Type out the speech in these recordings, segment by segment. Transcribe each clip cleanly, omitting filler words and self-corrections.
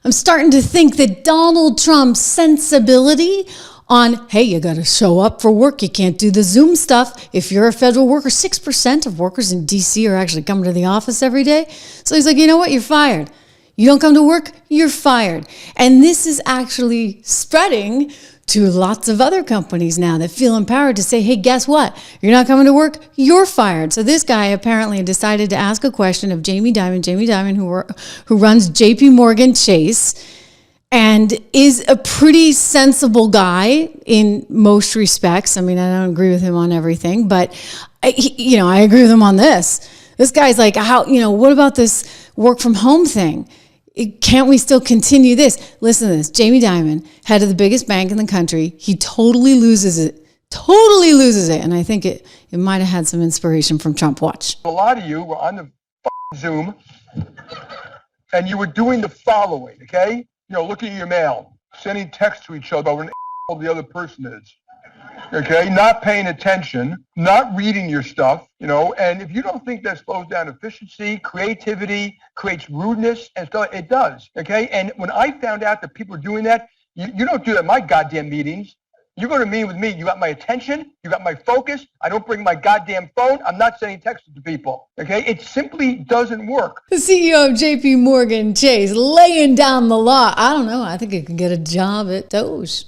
I'm starting to think that Donald Trump's sensibility on, hey, you got to show up for work. You can't do the Zoom stuff. If you're a federal worker, 6% of workers in D.C. are actually coming to the office every day. So he's like, you know what? You're fired. You don't come to work, you're fired. And this is actually spreading to lots of other companies now that feel empowered to say, hey, guess what? You're not coming to work, you're fired. So this guy apparently decided to ask a question of Jamie Dimon, who runs JP Morgan Chase, and is a pretty sensible guy in most respects. I mean, I don't agree with him on everything, but I agree with him on this. This guy's like, what about this work from home thing? Can't we still continue this? Listen to this. Jamie Dimon, head of the biggest bank in the country, he totally loses it. And I think it might have had some inspiration from Trump. Watch. A lot of you were on the Zoom and you were doing the following, okay? Looking at your mail, sending texts to each other about what the other person is. Okay, not paying attention, not reading your stuff, and if you don't think that slows down efficiency, creativity, creates rudeness and stuff, it does, okay? And when I found out that people are doing that, you don't do that in my goddamn meetings. You go to a meeting with me, you got my attention, you got my focus, I don't bring my goddamn phone, I'm not sending texts to people, okay? It simply doesn't work. The CEO of JP Morgan Chase laying down the law. I don't know, I think I could get a job at Doge.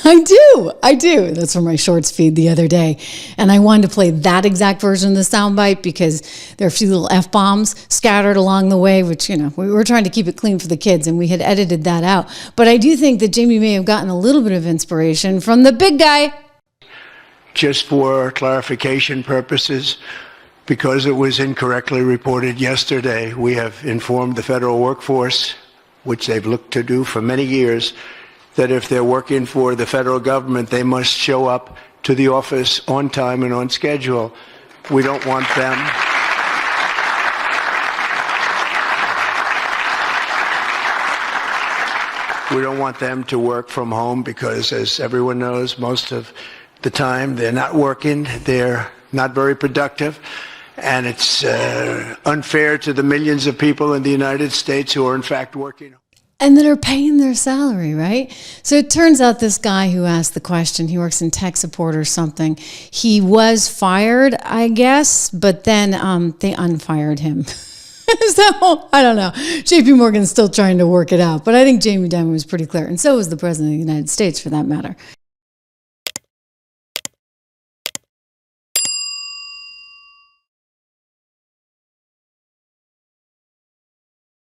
I do. That's from my shorts feed the other day. And I wanted to play that exact version of the soundbite because there are a few little F-bombs scattered along the way, which, we were trying to keep it clean for the kids and we had edited that out. But I do think that Jamie may have gotten a little bit of inspiration from the big guy. Just for clarification purposes, because it was incorrectly reported yesterday, we have informed the federal workforce, which they've looked to do for many years, that if they're working for the federal government, they must show up to the office on time and on schedule. We don't want them. We don't want them to work from home because, as everyone knows, most of the time they're not working, they're not very productive, and it's unfair to the millions of people in the United States who are in fact working. And that are paying their salary, right? So it turns out this guy who asked the question, he works in tech support or something. He was fired, I guess, but then they unfired him. So, I don't know. JP Morgan's still trying to work it out. But I think Jamie Dimon was pretty clear. And so was the president of the United States, for that matter.